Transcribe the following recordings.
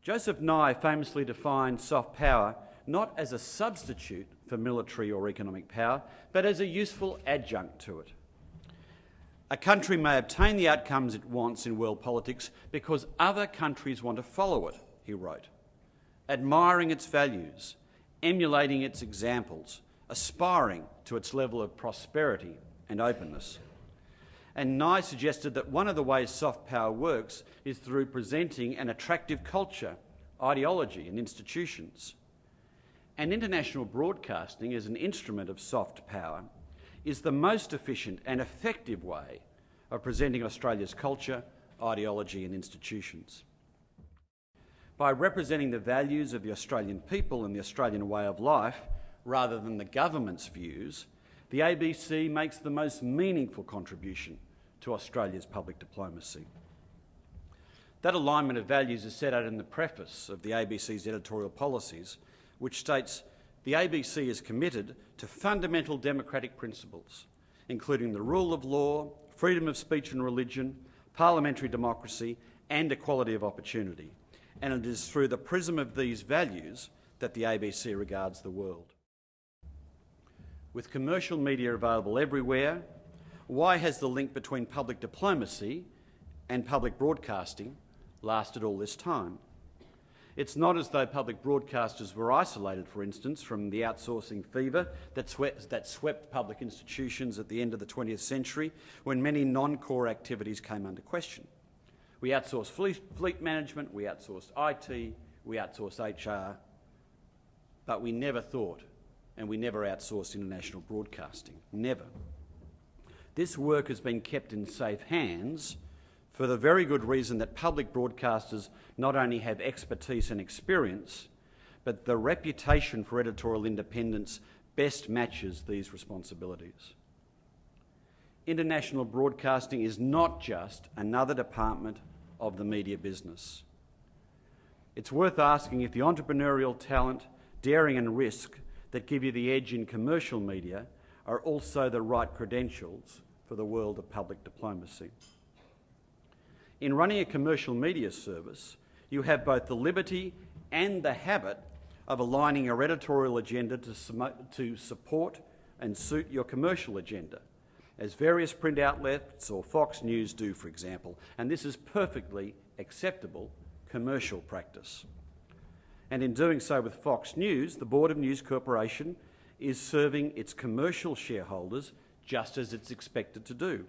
Joseph Nye famously defined soft power not as a substitute for military or economic power, but as a useful adjunct to it. A country may obtain the outcomes it wants in world politics because other countries want to follow it, he wrote, admiring its values, emulating its examples, aspiring to its level of prosperity and openness. And Nye suggested that one of the ways soft power works is through presenting an attractive culture, ideology and institutions. And international broadcasting as an instrument of soft power is the most efficient and effective way of presenting Australia's culture, ideology and institutions. By representing the values of the Australian people and the Australian way of life, rather than the government's views, the ABC makes the most meaningful contribution to Australia's public diplomacy. That alignment of values is set out in the preface of the ABC's editorial policies, which states, "The ABC is committed to fundamental democratic principles, including the rule of law, freedom of speech and religion, parliamentary democracy and equality of opportunity. And it is through the prism of these values that the ABC regards the world." With commercial media available everywhere, why has the link between public diplomacy and public broadcasting lasted all this time? It's not as though public broadcasters were isolated, for instance, from the outsourcing fever that swept public institutions at the end of the 20th century when many non-core activities came under question. We outsourced fleet management, we outsourced IT, we outsourced HR, but we never thought and we never outsourced international broadcasting. Never. This work has been kept in safe hands for the very good reason that public broadcasters not only have expertise and experience, but the reputation for editorial independence best matches these responsibilities. International broadcasting is not just another department of the media business. It's worth asking if the entrepreneurial talent, daring and risk that give you the edge in commercial media are also the right credentials for the world of public diplomacy. In running a commercial media service, you have both the liberty and the habit of aligning your editorial agenda to support and suit your commercial agenda, as various print outlets or Fox News do, for example, and this is perfectly acceptable commercial practice. And in doing so with Fox News, the Board of News Corporation is serving its commercial shareholders just as it's expected to do.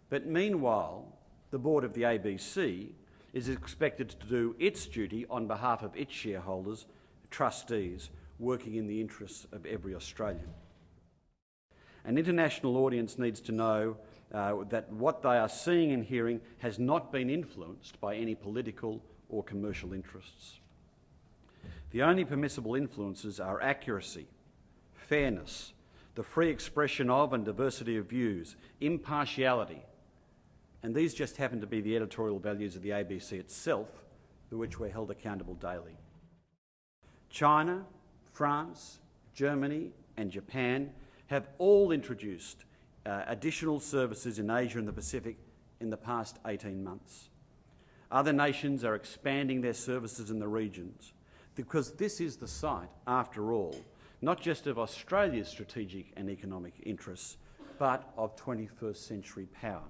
But meanwhile, the board of the ABC is expected to do its duty on behalf of its shareholders, trustees, working in the interests of every Australian. An international audience needs to know that what they are seeing and hearing has not been influenced by any political or commercial interests. The only permissible influences are accuracy, fairness, the free expression of and diversity of views, impartiality, and these just happen to be the editorial values of the ABC itself, for which we're held accountable daily. China, France, Germany and Japan have all introduced additional services in Asia and the Pacific in the past 18 months. Other nations are expanding their services in the regions because this is the site, after all, not just of Australia's strategic and economic interests, but of 21st century power.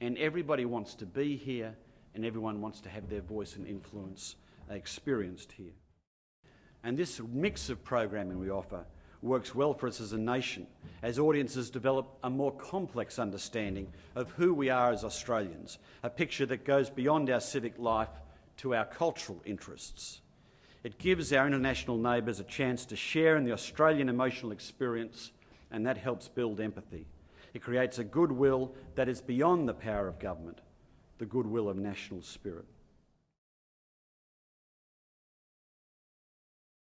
And everybody wants to be here and everyone wants to have their voice and influence experienced here. And this mix of programming we offer works well for us as a nation, as audiences develop a more complex understanding of who we are as Australians, a picture that goes beyond our civic life to our cultural interests. It gives our international neighbours a chance to share in the Australian emotional experience, and that helps build empathy. It creates a goodwill that is beyond the power of government, the goodwill of national spirit.